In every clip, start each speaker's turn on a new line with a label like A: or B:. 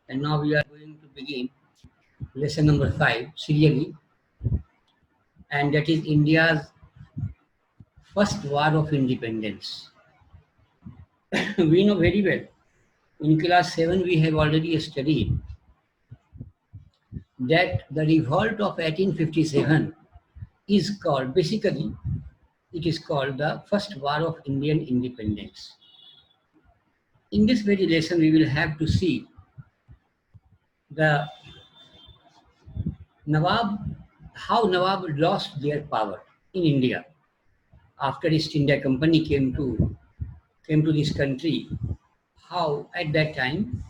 A: And now we are going to begin lesson number 5 serially, and that is India's first war of independence. We know very well. In class 7, we have already studied that the revolt of 1857 is called, basically, it is called the first war of Indian independence. In this very lesson, we will have to see the Nawab, how Nawab lost their power in India after East India Company came to this country. How at that time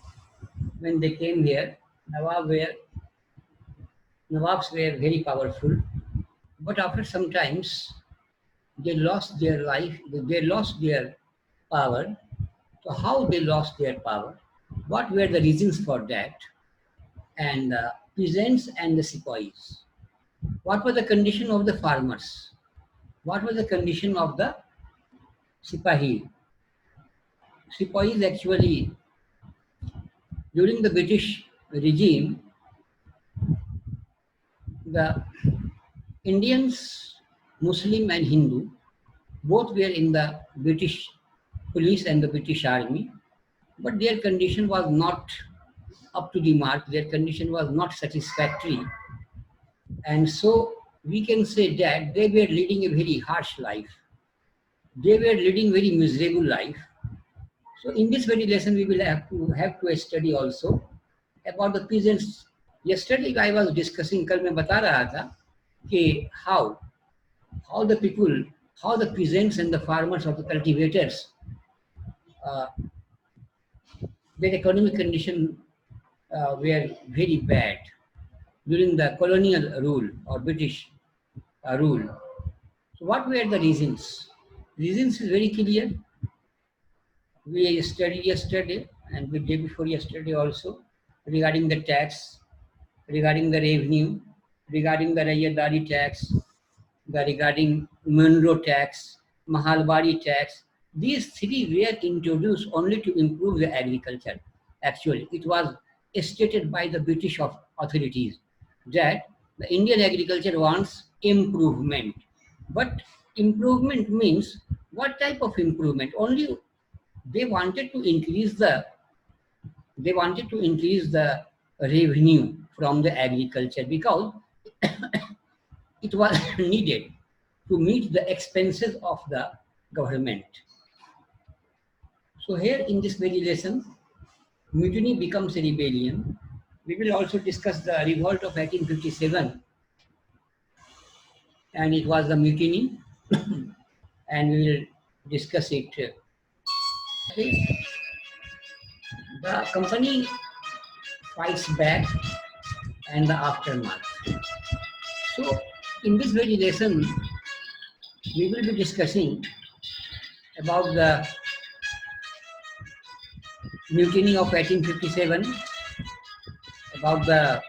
A: when they came here, Nawabs were very powerful, but after some times they lost their life, they lost their power. So how they lost their power? What were the reasons for that? And peasants and the sepoys. What was the condition of the farmers? What was the condition of the Sipahi? Sepoys actually, during the British regime, the Indians, Muslim and Hindu, both were in the British police and the British army, but their condition was not up to the mark, their condition was not satisfactory. And so we can say that they were leading a very harsh life. They were leading very miserable life. So in this very lesson, we will have to study also about the peasants. Yesterday I was discussing, कल मैं बता रहा था कि how the people, how the peasants and the farmers or the cultivators, their economic condition were very bad during the colonial rule or British rule. So what were the reasons? Reasons is very clear. We studied yesterday and the day before yesterday also regarding the tax, regarding the revenue, regarding the Rayadari tax, regarding Monroe tax, Mahalbari tax. These three were introduced only to improve the agriculture. Actually, it was stated by the British authorities that the Indian agriculture wants improvement. But improvement means what type of improvement? Only they wanted to increase the revenue from the agriculture because it was needed to meet the expenses of the government. So here in this very lesson, mutiny becomes a rebellion. We will also discuss the revolt of 1857, and it was a mutiny, and we will discuss it. The company fights back and the aftermath. So in this very lesson, we will be discussing about the mutiny of 1857, about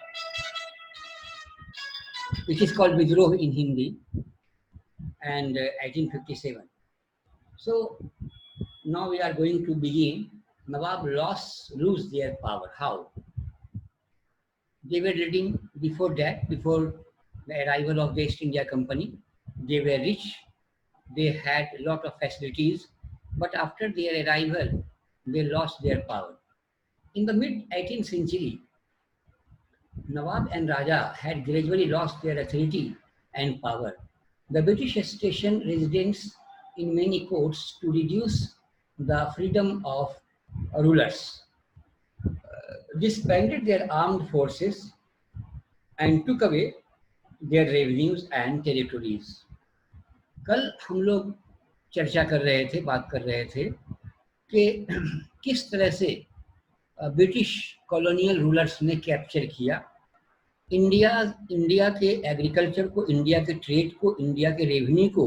A: which is called Vidroh in Hindi, and 1857. So now we are going to begin. Nawab lose their power. How? They were leading before that, before the arrival of the East India Company. They were rich. They had a lot of facilities, but after their arrival, they lost their power. In the mid-18th century, Nawab and Raja had gradually lost their authority and power. The British stationed residents in many courts to reduce the freedom of rulers, disbanded their armed forces, and took away their revenues and territories. कल हम लोग चर्चा कर रहे थे, बात कर रहे थे कि किस तरह से ब्रिटिश कॉलोनियल रूलर्स ने कैप्चर किया इंडिया के एग्रीकल्चर को, इंडिया के ट्रेड को, इंडिया के रेवेन्यू को,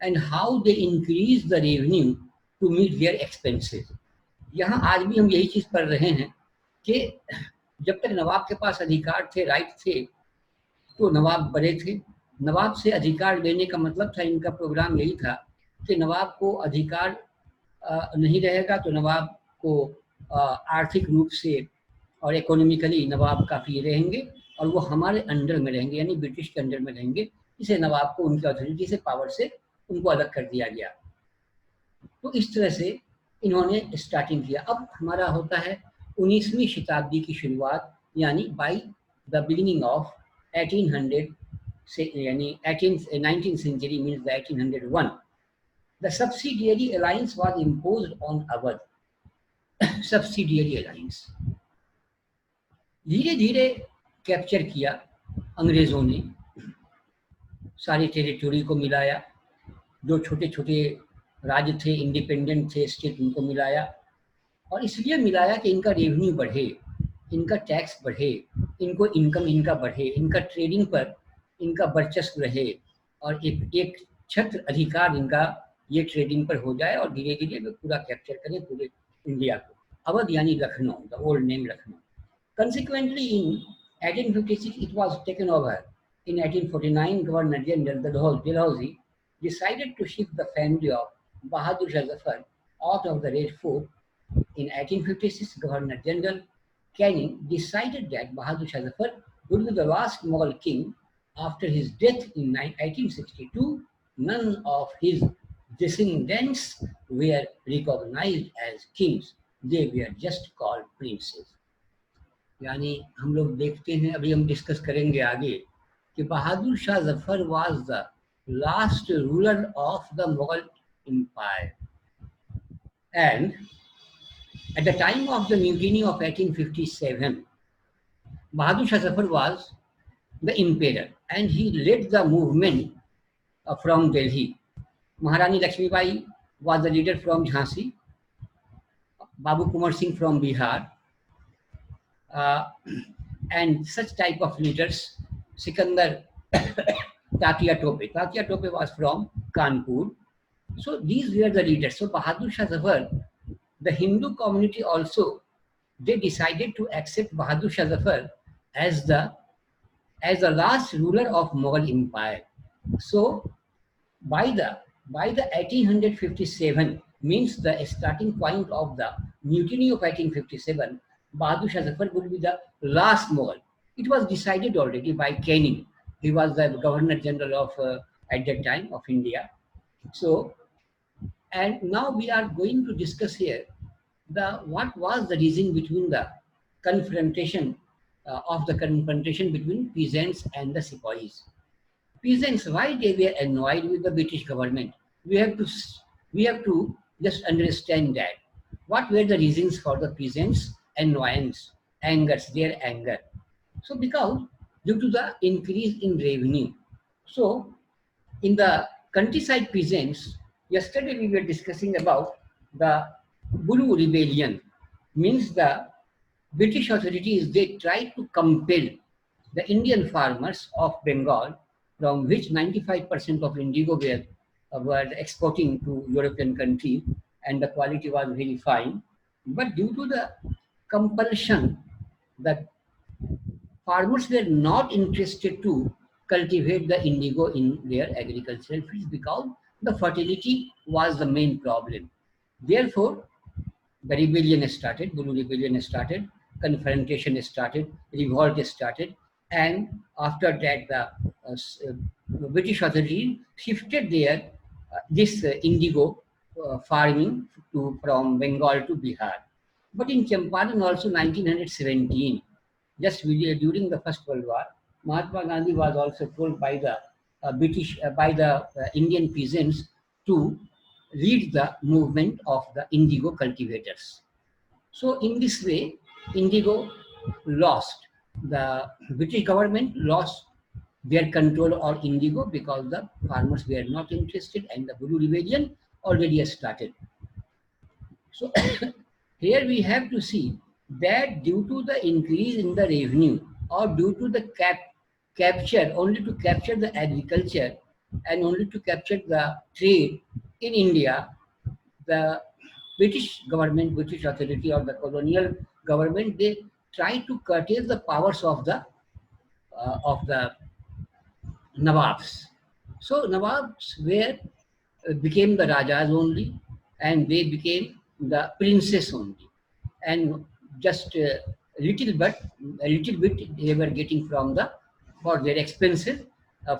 A: and how they increase the revenue to meet their expenses. यहाँ आज भी हम यही चीज़ पढ़ रहे हैं कि जब तक नवाब के पास अधिकार थे, राइट थे, तो नवाब बड़े थे. नवाब से अधिकार लेने का मतलब था, इनका प्रोग्राम यही था कि नवाब को अधिकार नहीं रहेगा तो नवाब को आर्थिक रूप से और इकोनॉमिकली नवाब काफ़ी रहेंगे और वो हमारे अंडर में रहेंगे, यानी ब्रिटिश के अंडर में रहेंगे। इसे नवाब को उनकी अथॉरिटी से, पावर से उनको अलग कर दिया गया। तो इस तरह से इन्होंने स्टार्टिंग किया। अब हमारा होता है 19वीं शताब्दी की शुरुआत, यानी बाई द बिगिनिंग ऑफ 1800 से, यानी 19th century means the 1801, the subsidiary alliance was imposed on Awadh. Subsidiary alliance धीरे धीरे कैप्चर किया अंग्रेजों ने, सारी टेरिटोरी को मिलाया, जो छोटे छोटे राज्य थे, इंडिपेंडेंट थे स्टेट, उनको मिलाया। और इसलिए मिलाया कि इनका रेवेन्यू बढ़े, इनका टैक्स बढ़े, इनको इनकम इनका बढ़े, इनका ट्रेडिंग पर इनका वर्चस्व रहे और एक छत्र अधिकार इनका ये ट्रेडिंग पर हो जाए और धीरे धीरे वे पूरा कैप्चर करें पूरे इंडिया को। अवध यानी Lucknow, the old name Lucknow. Consequently, in 1856, it was taken over. In 1849, Governor General Dalhousie decided to shift the family of Bahadur Shah Zafar out of the Red Fort. In 1856, Governor General Canning decided that Bahadur Shah Zafar would be the last Mughal king. After his death in 1862, none of his descendants were recognized as kings. They were just called princes. यानी हम लोग देखते हैं, अभी हम discuss करेंगे आगे, कि Bahadur Shah Zafar was the last ruler of the Mughal empire and at the time of the mutiny of 1857 Bahadur Shah Zafar was the empire and he led the movement from Delhi. Maharani Lakshmibai was the leader from Jhansi, Babu Kunwar Singh from Bihar, and such type of leaders. Sikandar Tatia Tope was from Kanpur. So these were the leaders. So Bahadur Shah Zafar, the Hindu community also, they decided to accept Bahadur Shah Zafar as the last ruler of Mughal Empire. So by the 1857 means the starting point of the mutiny of 1857, Bahadur Shah Zafar would be the last Mughal. It was decided already by Canning. He was the Governor General of at that time of India. So, and now we are going to discuss here what was the reason between the confrontation between peasants and the sepoys. Peasants, why they were annoyed with the British government? We have to just understand that. What were the reasons for the peasants' annoyance, their anger? So because due to the increase in revenue. So in the countryside peasants, yesterday we were discussing about the Bulu rebellion. Means the British authorities, they tried to compel the Indian farmers of Bengal, from which 95% of indigo were exporting to European countries, and the quality was very fine. But due to the compulsion, that farmers were not interested to cultivate the indigo in their agricultural fields because the fertility was the main problem. Therefore, the rebellion started, Bulu rebellion started, confrontation started, revolt started, and after that the British authorities shifted this indigo farming from Bengal to Bihar. But in Champaran also 1917, just during the First World War, Mahatma Gandhi was also told by the Indian peasants to lead the movement of the indigo cultivators. So in this way, indigo lost. The British government lost their control on indigo because the farmers were not interested and the Bulu rebellion already started. So here we have to see that due to the increase in the revenue or due to the capture, only to capture the agriculture and only to capture the trade in India, the British government, British authority or the colonial government, they try to curtail the powers of the Nawabs. So Nawabs became the Rajas only, and they became the princes only. And just a little bit they were getting from the for their expenses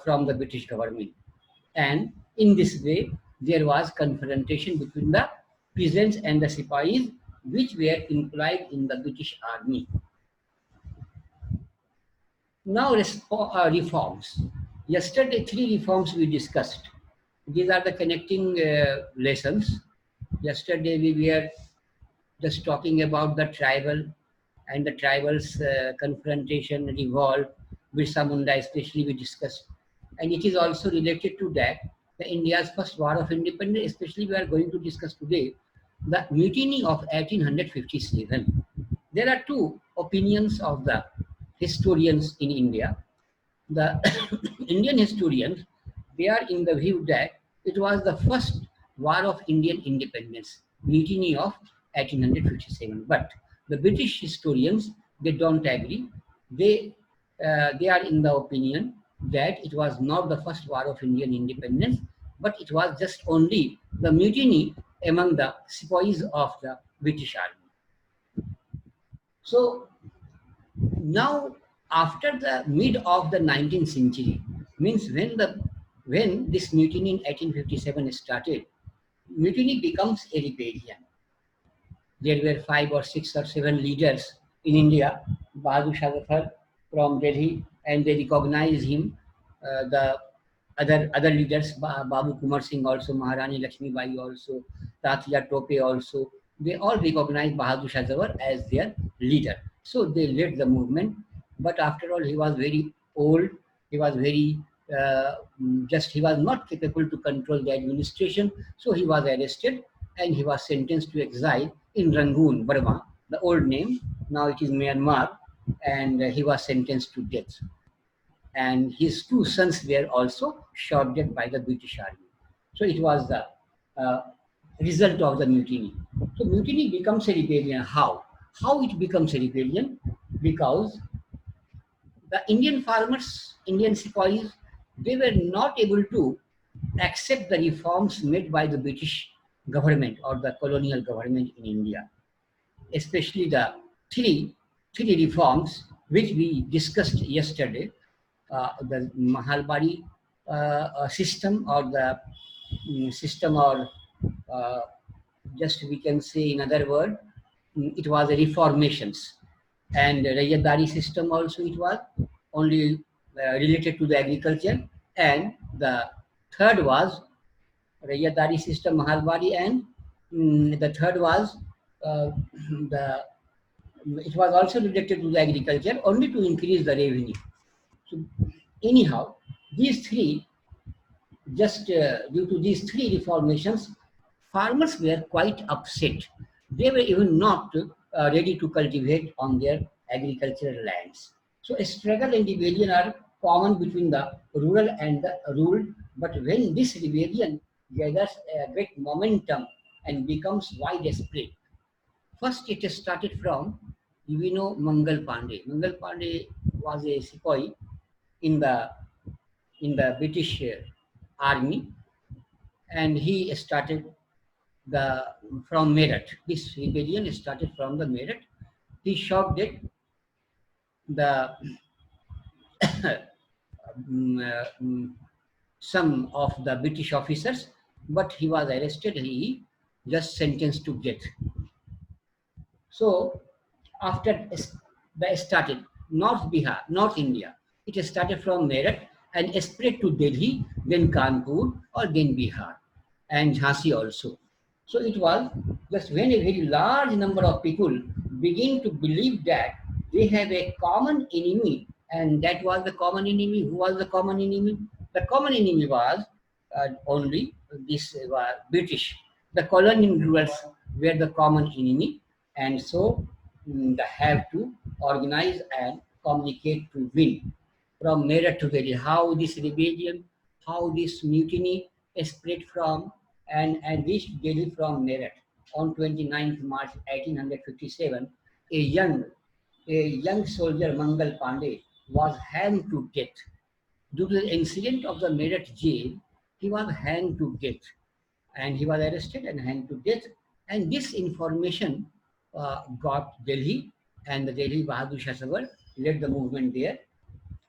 A: from the British government. And in this way, there was confrontation between the peasants and the Sipahis, which were employed in the British army. Now, reforms. Yesterday, three reforms we discussed. These are the connecting lessons. Yesterday, we were just talking about the tribal and the tribals' confrontation, revolt, Birsa Munda especially we discussed. And it is also related to that, the India's first war of independence, especially we are going to discuss today, the mutiny of 1857. There are two opinions of the historians in India. The Indian historians, they are in the view that it was the first war of Indian independence, mutiny of 1857. But the British historians, they don't agree. They are in the opinion that it was not the first war of Indian independence, but it was just only the mutiny among the sepoys of the British army. So now, after the mid of the 19th century, means when this mutiny in 1857 started, mutiny becomes a rebellion. There were 5 or 6 or 7 leaders in India, Bahadur Shah Zafar from Delhi, and they recognized him. The other leaders, Babu Kumar Singh also, Maharani Lakshmi Bai also, Tatya Tope also, they all recognized Bahadur Shah Zafar as their leader. So they led the movement. But after all, he was very old. He was very he was not capable to control the administration. So he was arrested and he was sentenced to exile in Rangoon, Burma, the old name. Now it is Myanmar, and he was sentenced to death. And his 2 sons were also shot dead by the British army. So it was the uh, result of the mutiny. So mutiny becomes a rebellion. How? How it becomes a rebellion? Because the Indian farmers, Indian sepoys, they were not able to accept the reforms made by the British government or the colonial government in India, especially the three, three reforms which we discussed yesterday, the Mahalbari system or the system or uh, just we can say in other word, it was a reformations. And Rayadari system also it was only related to the agriculture. And the third was Rayadari system, Mahalbari, and the third was uh, the it was also related to the agriculture only to increase the revenue. So anyhow, these three, just due to these three reformations, farmers were quite upset. They were even not ready to cultivate on their agricultural lands. So a struggle and rebellion are common between the rural and the ruled, but when this rebellion gathers a great momentum and becomes widespread, first it started from, we know Mangal Pandey. Mangal Pandey was a sepoy in the British army, and he started the from Meerut. This rebellion started from the Meerut. He shot dead the some of the British officers, but he was arrested. He just sentenced to death. So after the started North Bihar, North India, it started from Meerut and spread to Delhi, then Kanpur, or then Bihar, and Jhansi also. So it was just when a very large number of people begin to believe that they have a common enemy, and that was the common enemy. Who was the common enemy? The common enemy was only this British. The colonial rulers were the common enemy, and so they have to organize and communicate to win. From Meerut to Delhi, how this rebellion, how this mutiny spread from and reached Delhi from Meerut on 29th March 1857. A young soldier, Mangal Pandey, was hanged to death. Due to the incident of the Meerut jail, he was hanged to death, and he was arrested and hanged to death. And this information got Delhi, and the Delhi Bahadur Shah Savar led the movement there.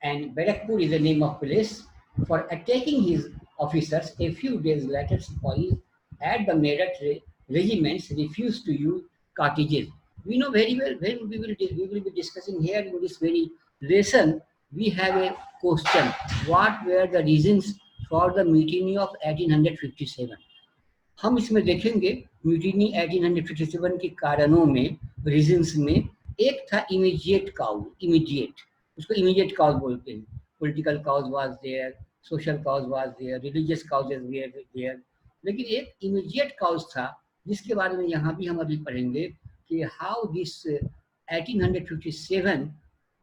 A: And Barakpur is the name of place. For attacking his officers, a few days later, Sepoys at the Meerut regiments refused to use cartridges. We know very well when we will be discussing here in this very lesson. We have a question: what were the reasons for the mutiny of 1857? हम इसमें देखेंगे mutiny 1857 के कारणों में, reasons में, एक था immediate cause, immediate, उसको इमीडिएट काउज बोलते हैं. Political cause was there, social cause was there, religious causes were there, लेकिन एक इमीडिएट काउज था जिसके बारे में यहाँ भी हम अभी पढ़ेंगे कि how this 1857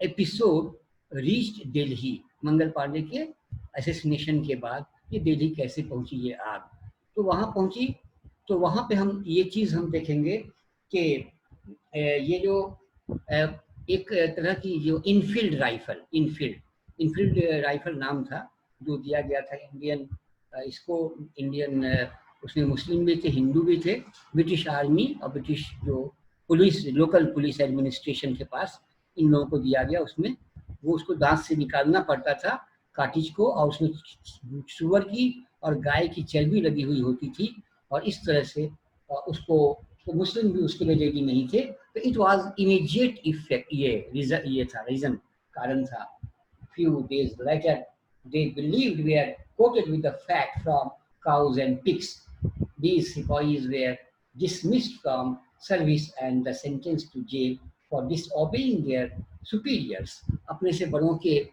A: episode reached Delhi. Mangal Pandey के असैसिनेशन के बाद ये दिल्ली कैसे पहुंची ये आग. तो वहाँ पहुंची, तो वहाँ पे हम ये चीज़ हम देखेंगे कि ये जो एक तरह की जो इनफील्ड राइफल नाम था जो दिया गया था इंडियन, इसको इंडियन, उसमें मुस्लिम भी थे, हिंदू भी थे, ब्रिटिश आर्मी और ब्रिटिश जो पुलिस, लोकल पुलिस एडमिनिस्ट्रेशन के पास इन लोगों को दिया गया. उसमें वो उसको दांत से निकालना पड़ता था काटिज को, और उसमें सुअर की और गाय की चर्बी लगी हुई होती थी, और इस तरह से उसको, तो मुस्लिम भी उसके लिए रेडी नहीं थे. तो इट वाज इमीडिएट इफेक्ट, ये था रीजन, कारण था. Few days later they believed were quoted with the fact from cows and pigs. These sepoys were dismissed from service and sentenced to jail for disobeying their superiors. अपने से बड़ों के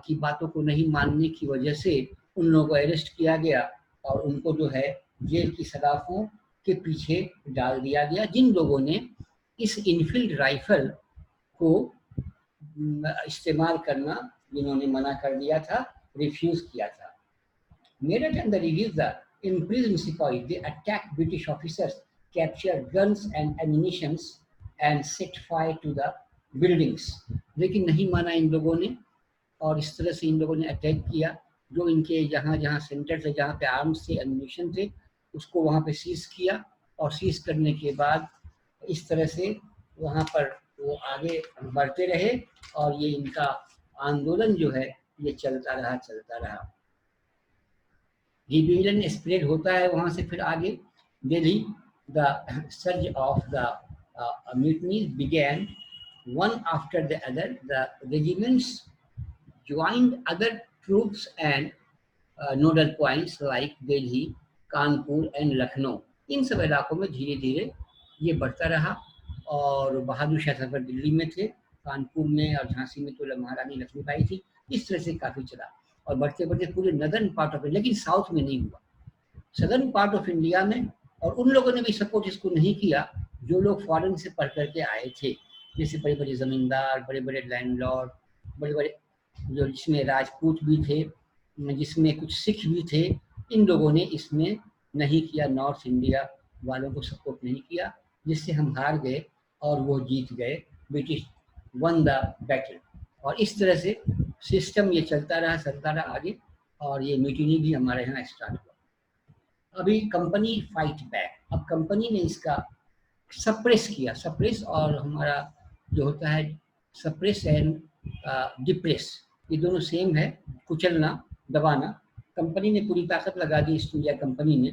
A: की बातों को नहीं मानने की वजह से उन लोगों को अरेस्ट किया गया और उनको जो है जेल की सलाखों के पीछे डाल दिया गया, जिन लोगों ने इस इनफील्ड राइफल को इस्तेमाल करना, जिन्होंने मना कर दिया था, रिफ्यूज किया था. Meerut and the reviews the imprisoned sepoys. They attacked British officers, captured guns and ammunition and set fire to the buildings. लेकिन नहीं माना इन लोगों ने, और इस तरह से इन लोगों ने अटैक किया. जो इनके जहाँ जहाँ सेंटर थे, जहाँ पे आर्म्स थे, एम्यूनिशन थे, उसको वहाँ पे सीज किया, और सीज करने के बाद इस तरह से वहाँ पर वो आगे बढ़ते रहे, और ये इनका आंदोलन जो है ये चलता रहा. रिबेलियन स्प्रेड होता है वहाँ से फिर आगे Delhi. The surge of the mutinies began one after the other. The regiments joined other troops and nodal points like Delhi, Kanpur and Lucknow. इन सब इलाकों में धीरे धीरे ये बढ़ता रहा, और बहादुर शाह सफर दिल्ली में थे, कानपुर में और झांसी में तो महारानी लक्ष्मीबाई थी. इस तरह से काफ़ी चला, और बढ़ते बढ़ते पूरे नदर्न पार्ट ऑफ, लेकिन साउथ में नहीं हुआ, सदर्न पार्ट ऑफ इंडिया में. और उन लोगों ने भी सपोर्ट इसको नहीं किया जो लोग फॉरेन से पढ़ करके आए थे, जैसे बड़े बड़े ज़मींदार, बड़े बड़े लैंडलॉर्ड, बड़े बड़े जो, जिसमें राजपूत भी थे, जिसमें कुछ सिख भी थे. इन लोगों ने इसमें नहीं किया, नॉर्थ इंडिया वालों को सपोर्ट नहीं किया, जिससे हम हार गए और वो जीत गए. ब्रिटिश वन द बैटल, और इस तरह से सिस्टम ये चलता रहा आगे, और ये म्यूटिनी भी हमारे यहाँ स्टार्ट हुआ. अभी कंपनी फाइट बैक. अब कंपनी ने इसका सप्रेस किया, सप्रेस और हमारा जो होता है सप्रेस एंड डिप्रेस, ये दोनों सेम है, कुचलना, दबाना. कंपनी ने पूरी ताकत लगा दी, ईस्ट इंडिया कंपनी ने,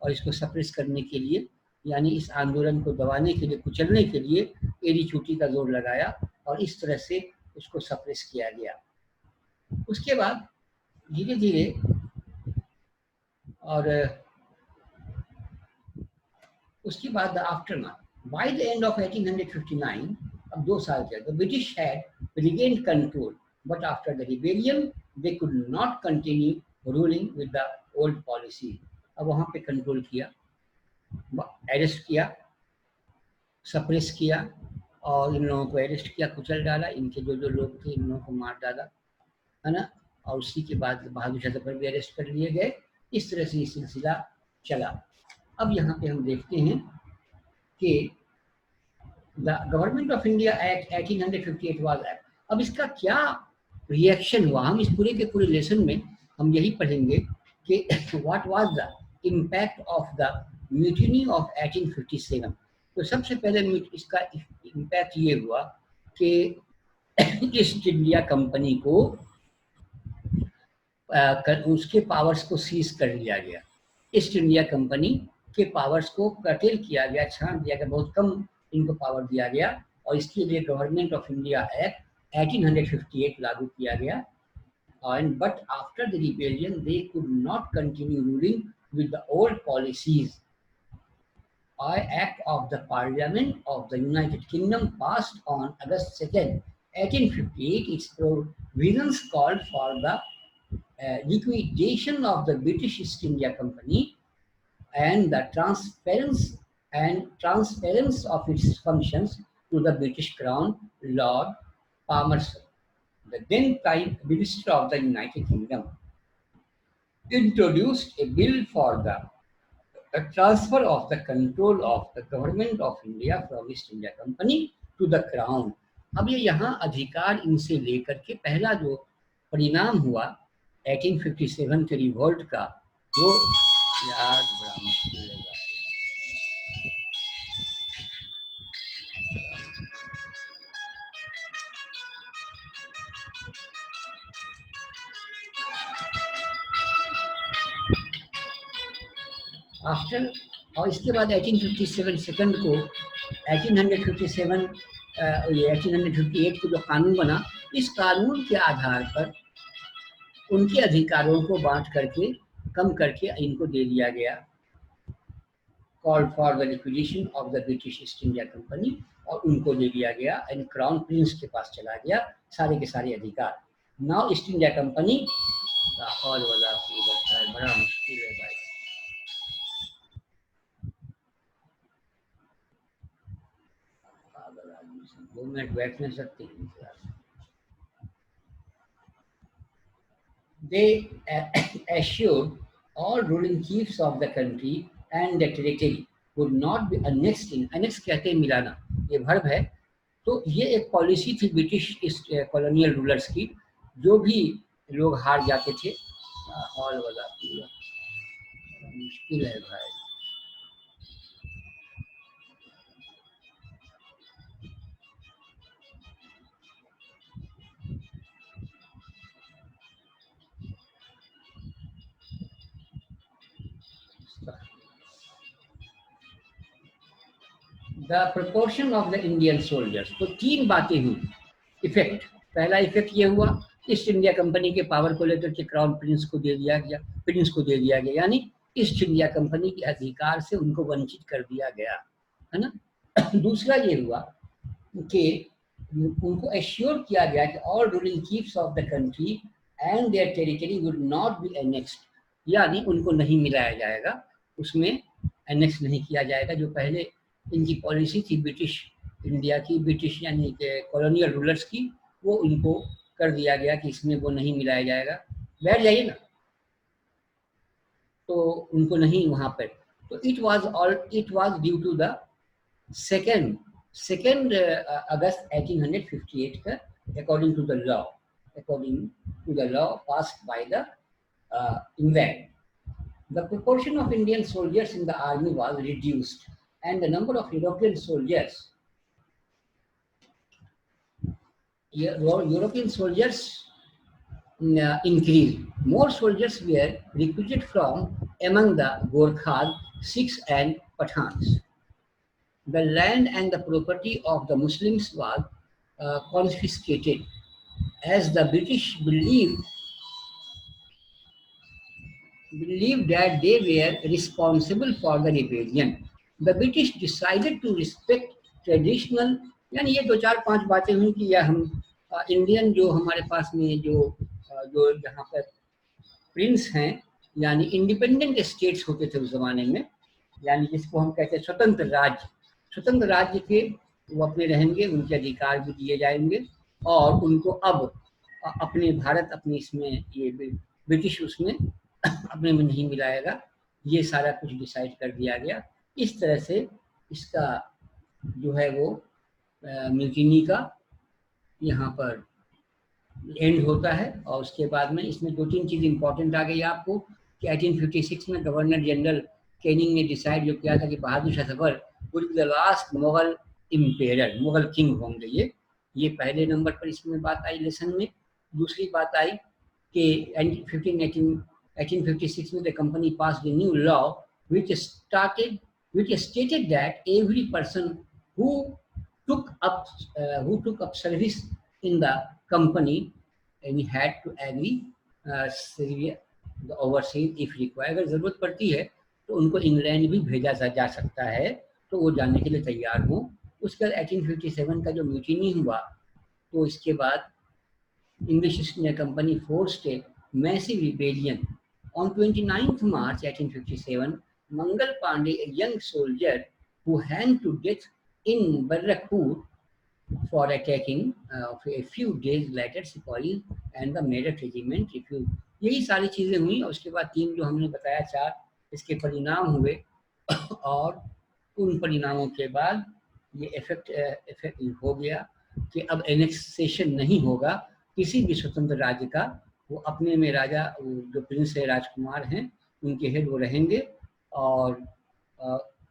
A: और इसको सप्रेस करने के लिए, यानी इस आंदोलन को दबाने के लिए, कुचलने के लिए एड़ी चोटी का जोर लगाया, और इस तरह से उसको सप्रेस किया गया. उसके बाद धीरे धीरे, और उसके बाद aftermath, by the end of 1859, अब 2 साल के, the British had regained control, but after the rebellion they could not continue ruling with the old policy. अब वहाँ पे कंट्रोल किया, अरेस्ट किया, सप्रेस किया, और इन लोगों को अरेस्ट किया, कुचल डाला, इनके जो लोग थे इन लोगों को मार डाला, है ना. और उसी के बाद बहादुर शाह पर भी अरेस्ट कर लिए गए. इस तरह से ये सिलसिला चला. अब यहाँ पे हम देखते हैं कि the government of India act 1858 was act. अब इसका क्या रिएक्शन हुआ, हम इस पूरे के पूरे लेसन में हम यही पढ़ेंगे कि what was the impact of the mutiny of 1857. तो सबसे पहले इसका इम्पैक्ट ये हुआ कि ईस्ट इंडिया कंपनी को उसके पावर्स को सीज कर लिया गया। ईस्ट इंडिया कंपनी के पावर्स को कर्टेल किया गया, छांट दिया गया, बहुत कम इनको पावर दिया गया और इसके लिए गवर्नमेंट ऑफ इंडिया एक्ट 1858 लागू किया गया। And but after the rebellion, they could not continue ruling with the old policies. An act of the Parliament of the United Kingdom passed on August 2nd, 1858. Its provisions called for the liquidation of the British East India Company and the transference of its functions to the British Crown. Lord Palmerston, the then Prime Minister of the United Kingdom, introduced a bill for the transfer of the control of the government of India from East India Company to the Crown. अब ये यहाँ अधिकार इनसे लेकर के पहला जो परिणाम हुआ 1857 के रिवोल्ट का, वो यार बड़ा मुश्किल है। आफ्टर और इसके बाद 1857 सेकंड को 1858 को जो कानून बना, इस कानून के आधार पर उनके अधिकारों को बांट करके कम करके इनको दे दिया गया। Called for the liquidation of the British east India company, और उनको दे दिया गया एंड क्राउन प्रिंस के पास चला गया सारे के सारे अधिकार। Now east India company Lahore वाला बड़ा मुश्किल है भाई। दो मिनट बैठ नहीं सकते। They assured all ruling chiefs of the country and the territory would not be annexed in, annex कहते हैं मिलाना, ये वर्ब है। तो ये एक पॉलिसी थी ब्रिटिश कॉलोनियल रूलर्स की, जो भी लोग हार जाते थे। हॉल वाला मुश्किल है भाई। The proportion of the Indian soldiers, तो तीन बातें हुई इफेक्ट। पहला इफेक्ट ये हुआ, ईस्ट इंडिया कंपनी के पावर को लेकर के क्राउन प्रिंस को दे दिया गया, यानी ईस्ट इंडिया कंपनी के अधिकार से उनको वंचित कर दिया गया, है ना। दूसरा ये हुआ कि उनको एश्योर किया गया कि all ruling chiefs of the country and their territory would not be annexed, यानी उनको नहीं मिलाया जाएगा, उसमें एनेक्स नहीं किया जाएगा। जो पहले इनकी पॉलिसी थी ब्रिटिश इंडिया की, ब्रिटिश यानी कि कॉलोनियल रूलर्स की, वो उनको कर दिया गया कि इसमें वो नहीं मिलाया जाएगा। बैठ जाइए ना, तो उनको नहीं वहाँ पर। तो it was due to the second August 1858 का, according to the law passed by the England. The proportion of Indian soldiers in the army was reduced and the number of European soldiers increased. More soldiers were recruited from among the Gorkhas, Sikhs and Pathans. The land and the property of the Muslims was confiscated, as the British believed that they were responsible for the rebellion. The British decided to respect traditional, यानी ये दो चार पांच बातें हुई कि यह हम इंडियन जो हमारे पास में जो यहाँ पर प्रिंस हैं, यानी इंडिपेंडेंट स्टेट्स होते थे उस जमाने में, यानी जिसको हम कहते हैं स्वतंत्र राज्य के, वो अपने रहेंगे, उनके अधिकार भी दिए जाएंगे और उनको अब अपने भारत अपने इसमें ये ब्रिटिश उसमें अपने में नहीं मिलाएगा। ये सारा कुछ डिसाइड कर दिया गया। इस तरह से इसका जो है वो म्यूटिनी का यहाँ पर एंड होता है। और उसके बाद में इसमें दो तीन चीज़ इंपॉर्टेंट आ गई आपको कि 1856 में गवर्नर जनरल कैनिंग ने डिसाइड जो किया था कि Bahadur Shah Zafar will be the last Mughal emperor, Mughal king होंगे ये, ये पहले नंबर पर इसमें बात आई लेसन में। दूसरी बात आई कि 1856 में the company pass the new law which stated that every person who took up service in the company and he had to agree the overseas if required। अगर जरूरत पड़ती है तो उनको इंग्लैंड भी भेजा जा सकता है, तो वो जाने के लिए तैयार हो। उसके बाद 1857 का जो म्यूटिनी हुआ, तो इसके बाद English East India Company forced a massive rebellion. On 29th March 1857, Mangal Pandey, a young soldier who hanged to death in Barrakpur for attacking, a few days later Sipali and the Meerut regiment refused। यही सारी चीजें हुई। और उसके बाद तीन जो हमने बताया, चार, इसके परिणाम हुए और उन परिणामों के बाद ये इफेक्ट हो गया कि अब एनेक्सेशन नहीं होगा किसी भी स्वतंत्र राज्य का। वो अपने में राजा, जो प्रिंस है, राजकुमार हैं, उनके हेड वो रहेंगे। और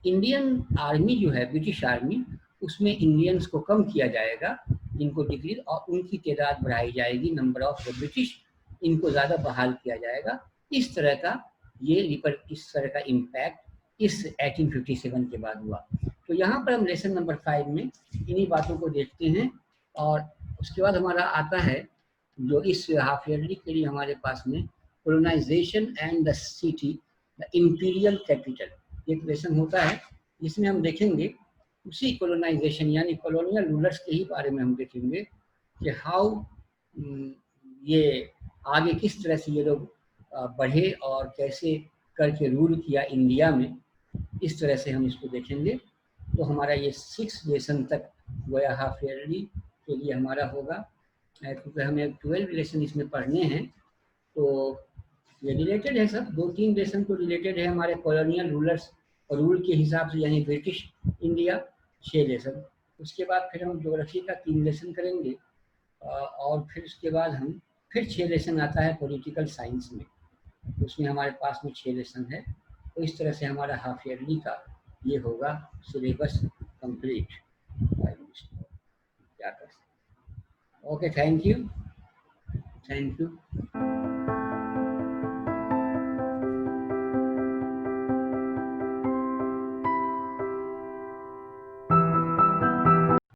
A: इंडियन आर्मी जो है, ब्रिटिश आर्मी, उसमें इंडियंस को कम किया जाएगा, इनको डिक्रीज, और उनकी तादाद बढ़ाई जाएगी, नंबर ऑफ द ब्रिटिश, इनको ज़्यादा बहाल किया जाएगा। इस तरह का इम्पैक्ट इस 1857 के बाद हुआ। तो यहाँ पर हम लेसन नंबर 5 में इन्हीं बातों को देखते हैं। और उसके बाद हमारा आता है जो इस हाफ ईयरली के लिए हमारे पास में, colonisation and the city, the imperial capital, एक लेसन होता है जिसमें हम देखेंगे उसी कोलोनाइजेशन यानी कॉलोनियल रूलर्स के ही बारे में हम देखेंगे कि हाउ ये आगे किस तरह से ये लोग बढ़े और कैसे करके रूल किया इंडिया में, इस तरह से हम इसको देखेंगे। तो हमारा ये 6 लेसन तक गोया हाफ ईयरली के लिए हमारा होगा। क्योंकि हमें 12 लेसन इसमें पढ़ने हैं, तो ये रिलेटेड है सब। 2-3 लेसन तो रिलेटेड है हमारे कॉलोनियल रूलर्स और रूल के हिसाब से, यानी ब्रिटिश इंडिया, 6 लेसन। उसके बाद फिर हम ज्योग्राफी का 3 लेसन करेंगे, और फिर उसके बाद हम फिर 6 लेसन आता है पॉलिटिकल साइंस में, उसमें हमारे पास में 6 लेसन है। तो इस तरह से हमारा हाफ ईयरली का ये होगा सिलेबस कंप्लीट। क्या कर सकते। Okay, thank you.